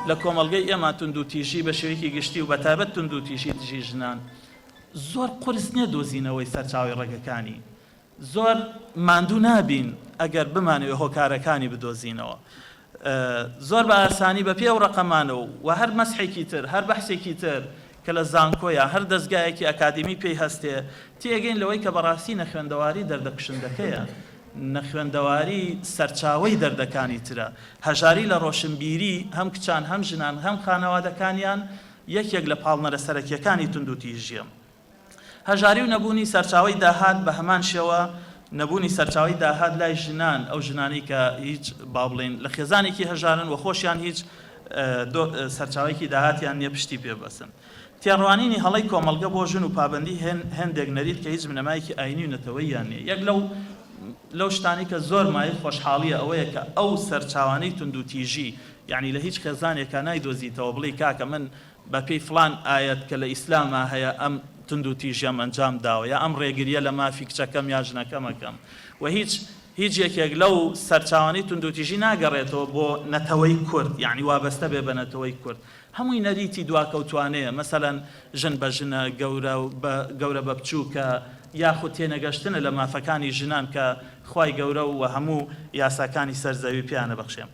لە کۆمەڵگەی ئێمە توندوتیژی بە شێوەیەکی گشتی و بەتایبەت توندوتیژی دژی ژنان زۆر قورس نییە دۆزینەوەی سەرچاوی ڕێگەکانی، زۆر ماندوو نابین ئەگەر بمانەوێ هۆکارەکانی بدۆزینەوە، زۆر بە ئاسانی بە پێ و ڕقەمانەوە و هەر مەسحێکی تر هەر بەحسێکی تر کە لە زانکۆیە هەر دەستگایەکی ئەکادمی پێی هەستێ تێگەین لەوەی کە بەڕاستی نەخوێندەواری دەردەکشندەکەیە، نەخوێندەواری سەرچاوەی دەردەکانی ترە، هەژاری لە ڕۆشنبیری هەم کچان هەم ژنان هەم خانەوادەکانیان یەکێک لە پاڵنەرە سەرەکیەکانی توندوتیژیە. هەژاری و نەبوونی سەرچاوەی داهات بە هەمان شێوە نەبوونی سەرچاوی داهات لای ژنان ئەو ژنانی کە هیچ با بڵێن لە خێزانێکی هەژارن و خۆشیان هیچ سەرچاوێکی داهاتیان نییە پشتی پێ بەسن. تێڕوانینی هەڵەی کۆمەڵگە بۆ ژن و پابندی هەندێک نەریت کە هیچ بنەمایەکی ئاینی و نەتەوەییان نییە. یەک لەو شتانی کە زۆر مای خۆشحاڵیە ئەوەیە کە ئەو سەرچاوانەی توندوتیژی یعنی لە هیچ خێزانێکە نایدۆزیتەوە بڵێ کاکە من بە پێی فڵان ئاەت کە لە ئیسلامە هەیە ئەم توندوتیژیەم ئەنجام داوە یا ئەم ڕێگریە لە مافی کچەکەم یا ژنەکەمەکەم و هیچ یەکێک لەو سەرچاوانەی توندوتیژی ناگەڕێتەوە بۆ نەتەوەی کورد یعنی وابەستە بێ بە نەتەوەی کورد، هەمووی نەریتی دواکەوتوانەیە، مەسەلەن ژن بە ژنە گەورە بە بچووکە یاخود تێنەگەشتنە لە مافەکانی ژنان کە خوای گەورە و هەموو یاساکانی سەرزەوی پیانە بەخشێم.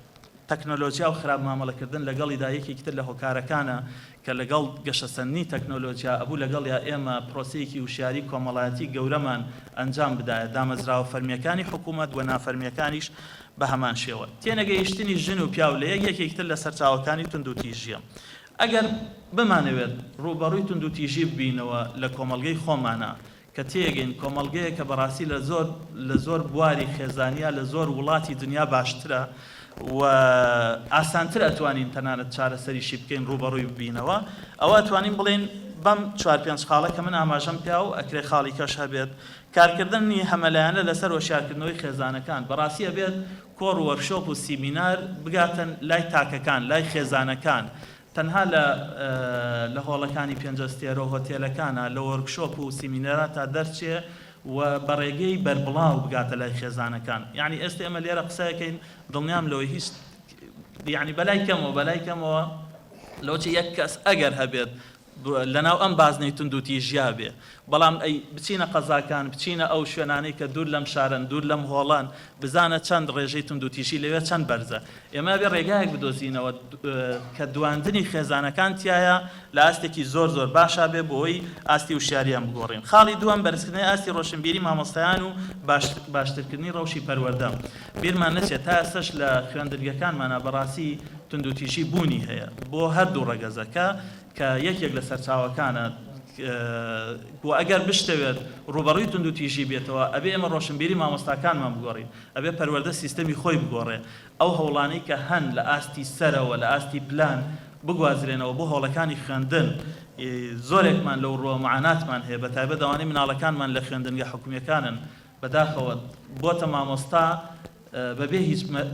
تەکنۆلۆژیا و خراپ مامەڵەکردن لەگەڵی دایەکی تر لە هۆکارەکانە کە لەگەڵ گەشەسەنی تەکنۆلۆژیا ئەبوو لەگەڵ یا ئێمە پرۆسەیەکی وشیاری کۆمەڵایەتی گەورەمان ئەنجام بدایە، دامەزراوە فەرمیەکانی حکوومەت و نافەرمیەکانیش بە هەمان شێوە. تێنەگەیشتنی ژن و پیا و لە یەکێکتر لە سەرچاوەکانی توندوتیژیە. ئەگەر بمانەوێت ڕوبەڕووی توندوتیژی ببینەوە لە کۆمەڵگەی خۆمانە کە تێگەین کۆمەڵگەیە کە بەڕاستی لە زۆر بواری خێزانیا لە زۆر وڵاتی دنیا باشترە و ئاسانتر ئەتوانین تەنانەت چارەسەریشی بکەین ڕوبەڕووی ببینەوە، ئەوە ئەتوانین بڵێن بەم 4-5 خاڵە کە من ئاماژەم پیا و ئەکرێ خاڵی کەش هەبێت کارکردنی هەمەلایەنە لەسەر وەشارکردنەوەی خێزانەکان بەڕاستی ئەبێت کۆڕ و وەرکشۆپ و سیمینار بگاتن لای تاکەکان لای خێزانەکان، تەنها لە هۆڵەکانی پێنجەستێرە و هۆتێلەکانە لە وەرکشۆپ و سیمینەرە تا دەرچێ و بەڕێگەی بەربڵاو بگاتە لای خێزانەکان. یعنی ئێستا ئێمە لێرە قسەیەکەین دڵنیام لەوەی هیچ یعنی بەلای کەمەوە لەوچی یەک کەس ئەگەر هەبێت لەناو ئەم بازنەی توندوتیژیا بێ، بەڵام ئەی بچینە قەزاکان بچینە ئەو شوێنانەی کە دوور لەم شارن دوور لەم هۆڵان بزانە چەند ڕێژەی توندوتیژی لەوێ چەند بەرزە. ئێمە بێ ڕێگایەک بدۆزینەوە کە دواندنی خێزانەکان تایە لە ئاستێکی زۆر باشا بێ بۆی ئاستی وشاریان بگۆڕین. خاڵی دووەم بەرزکردنی ئاستی ڕۆشنبیری مامۆستایان و باشترکردنی ڕەوشی پەروەردە. بیرمان نەچێت تا ئێستش لە خوێندرگەکانمانە بەڕاستی توندوتیژی بوونی هەیە بۆ هەردوو ڕەگەزەکە کە یەکێک لە سەرچاوەکانە و ئەگەر بشتەوێت ڕوبەڕووی توندوتیژی بێتەوە ئەبێ ئێمە ڕۆشنبیری مامۆستاکانمان بگۆڕین، ئەبێ پەروەردە سیستەمی خۆی بگۆڕێ، ئەو هەوڵانەی کە هەن لە ئاستی سەرەوە لە ئاستی پلان بگوازرێنەوە بۆ هەوڵەکانی خوێندن. زۆرێکمان لەو ڕۆ معاناتمان هەیە بەتایبەت ئەوانەی مناڵەکانمان لە خوێندنگە حکوومیەکانن بەداخەوە بۆتە مامۆستا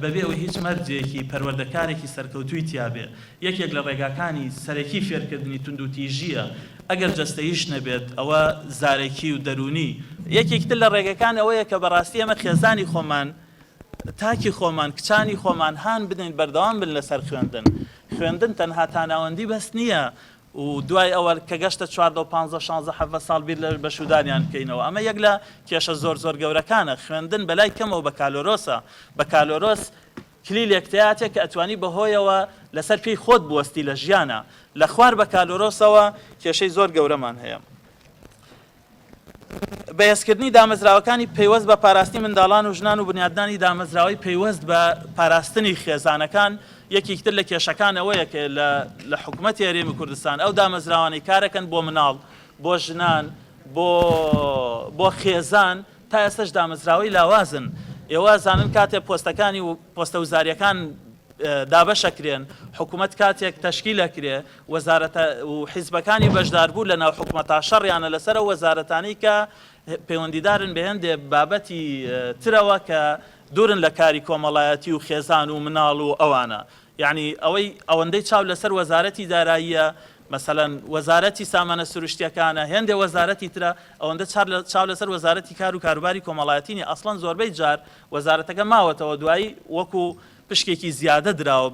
بەبێ ئەوەی هیچ مەرجێکی پەروەردەکارێکی سەرکەوتووی تیابێ. یەکێک لە ڕێگاکانی سەرەکی فێرکردنی توندوتیژیە ئەگەر جەستەییش نەبێت ئەوە زارێکی و دەرونی. یەکێکتر لە ڕێگەکان ئەوەیە کە بەڕاستی ئەمە خێزانی خۆمان تاکی خۆمان کچانی خۆمان هان بدەین بەردەوام بن لەسەر خوێندن تەنها تاناوەندی بەس نییە و دوای ئەوە کە گەشتە 14 15 16 17 ساڵ بیر لە بەشوداریان بکەینەوە. ئەمە یەک لە کێشە زۆر گەورەکانە. خوێندن بەلای کەمەوە بە کالۆرۆسە، بە کالۆرۆس کلیلێکتەیاتێک کە ئەتوانی بەهۆیەوە لەسەر پێی خۆت بوەستی لە ژیانە، لە خوار بە کالۆرۆسەوە کێشەی زۆر گەورەمان هەیە. بەهێزکردنی دامەزراوەکانی پەیوەست بە پاراستنی منداڵان و ژنان و بنیادنانی دامەزراوەی پەیوەست بە پاراستنی خێزانەکان یەکێکتر لە کێشەکانەوەیە کە لە حکوومەتی هەرێمی کوردستان ئەو دامەزراوانەی کارەکەن بۆ مناڵ بۆ ژنان بۆ خێزان تا ئێستش دامەزراوەی لاوازن. ئێوە زانن کاتێ پۆستەکانی و پۆستە وزاریەکان دابەشەکرێن، حکوومەت کاتێک تەشکیلەکرێ وەزارەتە و حیزبەکانی بەشداربوو لە ناو حکوومەتە شەڕیانە لەسەر وەزارەتانەی کە پەیوەندیدارن بە هەندێک بابەتی ترەوە کە دوورن لە کاری کۆمەڵایەتی و خێزان و مناڵ و ئەوانە. یعنی ئەوەندەی چاو لەسەر وەزارەتی داراییە، مەسەلەن وەزارەتی سامانە سروشتیەکانە، هێندێک وەزارەتی ترە ئەوەندە چاو لەسەر وەزارەتی کار و کاروباری کۆمەڵایەتینی ئەسڵەن زۆربەی جار وەزارەتەکە ماوەتەوە دوایی وەکو پشکێکی زیادە دراوە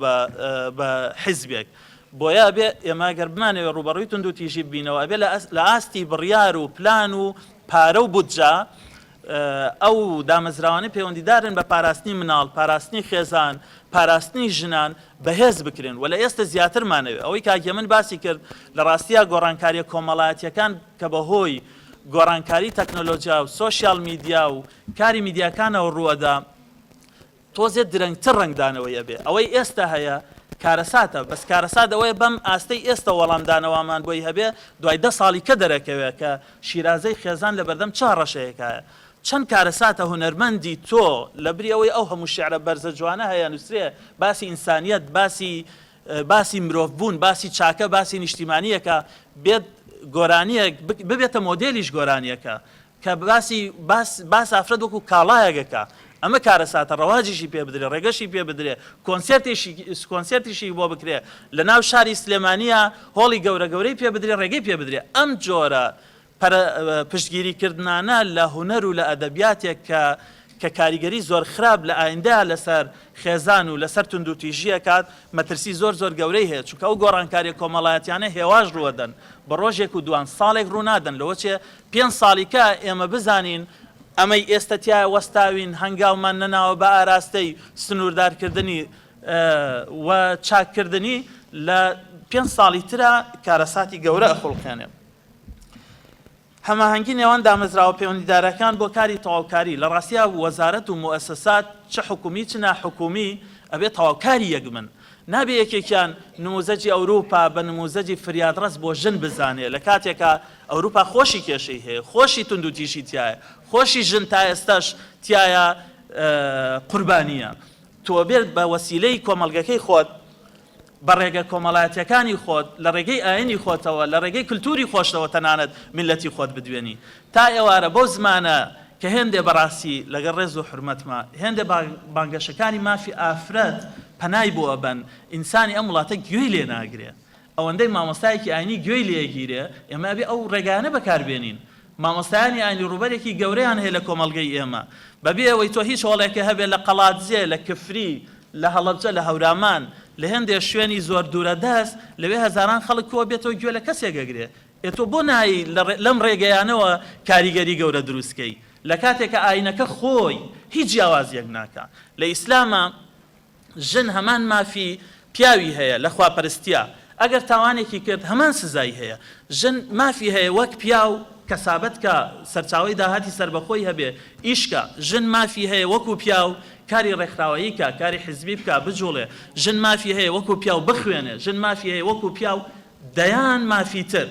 بە حیزبێک بۆیە بێ ئێمە گەر بمانەوێت ڕوبەڕووی تونند و تیژی ببینەوە ئەبێ لە ئاستی بڕیار و پلان و پارە و بودجا ئەو دامەزراوانەی پەیوەندیدارن بە پاراستنی مناڵ پاراستنی خێزان پاراستنی ژنان بەهێز بکرێن و لە ئێستا زیاترمانەوێت ئەوەی کاکێ من باسی کرد لە ڕاستیە گۆڕانکاریە کۆمەڵایەتیەکان کە بەهۆی گۆڕانکاری تەکنۆلۆژیا و سۆشیال میدیا و کاری میدیاکانەوە ڕووەدا تۆزێ درەنگتر ڕنگدانەوەیە بێ ئەوەی ئێستا هەیە کارەساتە بەس کارەسات ئەوەیە بەم ئاستەی ئێستا وەڵامدانەوەمان بۆی هەبێ دوای 10 ساڵی کە دەرەکەوێت کە شیرازەی خێزان لە بەردەم چا ڕەشەیەکایە چەند کارەساتە هونەرمەندی تۆ لە بری ئەوەی ئەو هەموو شیعرە بەرزە جوانە هەیە نووسێ باسی ئینسانیەت باسی مرۆڤ بوون باسی چاکە باسی نیشتیمانیەکە بێت گۆرانیەک ببێتە مۆدێلیش گۆرانیەکە کە باس ئافرەت وەکو کاڵایەکەکە ئەمە کارەساتە ڕەواجیشی پێ بدرێ ڕێگەشی پێ بدرێ کۆنسێرتیشی بۆ بکرێ لە ناو شاری سلێمانیە هۆڵی گەورەی پێ بدرێ ڕێگەی پێ بدرێ ئەم جۆرە پشتگیریکردانە لە هونەر و لە ئەدەبیاتێک کە کاریگەری زۆر خراپ لە ئایندەیە لەسەر خێزان و لەسەر تونند و تیژیە کات مەترسی زۆر گەورەی هەیە چونکە ئەو گۆڕانکاری کۆمەڵایەتیانە هێواش ڕوەدەن بە ڕۆژێک و دوان ساڵێک ڕوونادەن لەوەچێ 5 ساڵیکە ئێمە بزانین ئەمەی ئێستا تایە وەستاوین هەنگاومان نەناوە بە ئاراستەی سنووردارکردنی و چاککردنی لە 5 ساڵی ترە کارەساتی گەورە ئەخڵقێنێ هەماهەنگی نێوان دامەزراوە پەیوەندیدارەکان بۆ کاری تەواوکاری لە ڕاستیە وەزارەت و موئەسەسات چ حکومی چ ناحکومی ئەبێت تەواوکاری یەکمن نابێ یەکێکیان نموزەجی ئەوروپا بە نموزەجی فریادڕەس بۆ ژن بزانێ لە کاتێکە ئەوروپا خۆشی کێشەی هەیە خۆشی تونند و تیژی تایە خۆشی ژن تا ئێستاش تایە قوربانیە تۆ بێت بە وەسیلەی کۆمەڵگەکەی خۆت بە ڕێگە کۆمەڵایەتیەکانی خۆت لە ڕێگەی ئاینی خۆتەوە لە ڕێگەی کللتوری خۆشتەوە تەنانەت میلەتی خۆت بدوێنی تا ئێوارە بەو زمانە کە هێندێ بەڕاستی لەگەڵ ڕێز و حرمەتمە هێندێ بانگەشەکانی مافی ئافرەت پەنای بۆ ئەبەن ئینسانی ئەم وڵاتە گوێی لێ ناگرێ ئەوەندەی مامۆستایەکی ئاینی گوێی لێگیرێ ئێمە بێ ئەو ڕێگانە بەکاربێنین مامۆستایانی ئاینی ڕوبەرێکی گەورەیان هەیە لە کۆمەڵگەی ئێمە بەبێ ئەوەی تۆ هیچ هۆڵێکە هەبێت لە قەڵاتزێ لە کفری لە هەڵەبجە لە هەورامان لە هێندێ شوێنی زۆر دوورە دەست لەوێ هەزاران خەڵک کۆ بێتەوە گوێ لە کەسێکەگرێ ئێتۆ بۆ نایی لەم ڕێگەیانەوە کاریگەری گەورە دروستکەی لە کاتێکە ئاینەکە خۆی هیچ جیاوازیەک ناکە لە ئیسلامە ژن هەمان مافی پیاوی هەیە لە خواپەرستیە ئەگەر تاوانێکی کرد هەمان سزای هەیە ژن مافی هەیە وەک پیاو کەسابەت کە سەرچاوی داهاتی سربەخۆی هەبێ ئیشکە ژن مافی هەیە وەکو پیاو کاری ڕێکخراوەیی کە کاری حزبی بکە بجوڵێ ژن مافی هەیە وەکو پیاو بخوێنێ ژن مافی هەیە وەکو پیاو دەیان مافی تر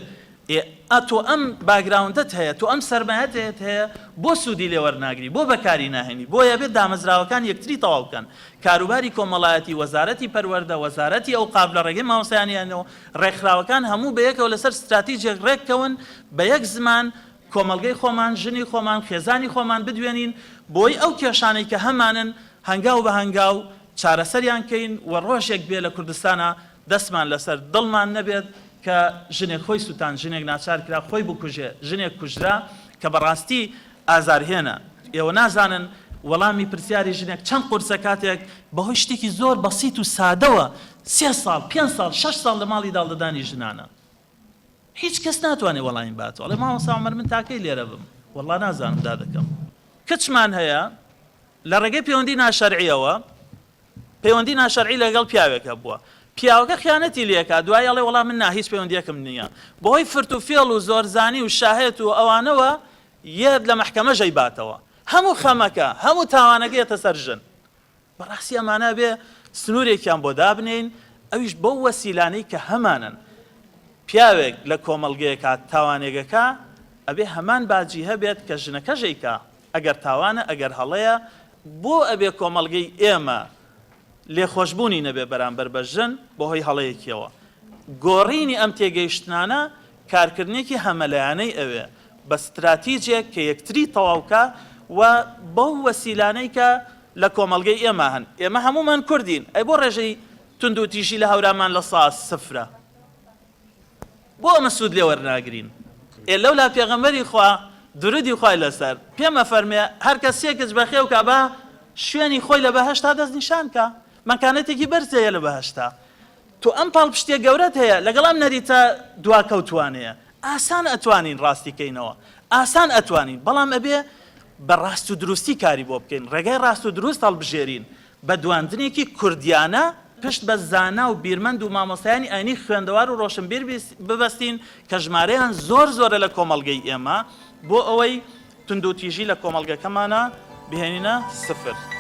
تۆ ئەم باگراوندت هەیە تۆ ئەم سەرمایەت هەیە بۆ سوودی لێ وەرناگری بۆ بەکاری ناهێنی بۆیە بێت دامەزراوەکان یەکتری تەواو بکەن کاروباری کۆمەڵایەتی وەزارەتی پەروەردە وەزارەتی ئەوقاف لە ڕێگەی مامۆستایانیانەوە ڕێکخراوەکان هەموو بەیەکەوە لەسەر ستراتیژیەک ڕێککەون بە یەک زمان کۆمەڵگەی خۆمان ژنی خۆمان خێزانی خۆمان بدوێنین بۆی ئەو کێشانەی کە هەمانن هەنگاو بە هەنگاو چارەسەریان کەین و ڕۆژێک بێ لە کوردستانە دەستمان لەسەر دڵمان نەبێت کە ژنێک خۆی سووتان ژنێک ناچار کرا خۆی بکوژێ ژنێک کوژرا کە بەڕاستی ئازارهێنە ئێوە نازانن وەڵامی پرسیاری ژنێک چەند قورسە کاتێک بەهۆی شتێکی زۆر بەسیت و سادەوە 3 ساڵ 5 ساڵ 6 ساڵ لە ماڵی داڵدەدانی ژنانە هیچ کەس ناتوانێت وەڵامی باتەوە ئەڵێ مامۆستا عومەر من تاکەی لێرە بم وەڵڵا نازانم دادەکەم کچمان هەیە لە ڕێگەی پەیوەندی ناشەرعیەوە پەیوەندی ناشەرعی لەگەڵ پیاوێکە بووە پیاوەکە خیانەتی لێکا دوای ئەڵێ وەڵام من هیچ پەیوەندیەکەم نییە بەهۆی فرت و فێڵ و زۆرزانی و شاهێت و ئەوانەوە یەک لە مەحکەمە ژەیباتەوە هەموو خەمەکە هەموو تاوانەکەیەتە سەر ژن بەڕاستی ئەمانە بێ سنوورێکیان بۆ دابنین ئەویش بەو وەسیلانەی کە هەمانن پیاوێک لە کۆمەڵگەیەکە تاوانێگەکە ئەبێ هەمان باجی هەبێت کە ژنەکە ژەیکا ئەگەر تاوانە ئەگەر هەڵەیە بۆ ئەبێ کۆمەڵگەی ئێمە لێخۆشببوونی نەبێ بەرامبەر بە ژن بەهۆی هەڵەیەکیەوە گۆڕینی ئەم تێگەیشتانە کارکردنێکی هەمەلایانەی ئەوێ بە استراتیجێک کە یەکتری تەواوکە و بەو وەسیلانەی کە لە کۆمەڵگەی ئێمە هەن ئێمە هەمومان کوردین ئەی بۆ ڕێژەی تونند و تیژی لە هەورامان لە ساس سفرە بۆ ئەمە سوود لێ وەرناگرین لەو لا پێغەمبەری خوا درودی خوای لەسەر پێمە فەرمێ هەر کەسێکش بەخێو کە بە شوێنی خۆی لە بەهەشتا دەست نیشان کە مەکانەتێکی بەرزەیە لە بەهەشتا تۆ ئەم پاڵپشتێ گەورەت هەیە لەگەڵ ئەم نەریتە دواکەوتوانەیە ئاسان ئەتوانین ڕاستیکەینەوە ئاسان ئەتوانین بەڵام ئەبێ بە ڕاست و دروستی کاری بۆ بکەین ڕێگای ڕاست و دروست هەڵبژێرین بە دواندنێکی کوردیانە پشت بە زانا و بیرمەند و مامۆستایانی ئاینی خوێندەوار و ڕۆشنبیر ببەستین کە ژمارەیان زۆر زۆرە لە کۆمەڵگەی ئێمە بۆ ئەوەی توندوتیژی لە کۆمەڵگەکەمانە بهێنینە 0.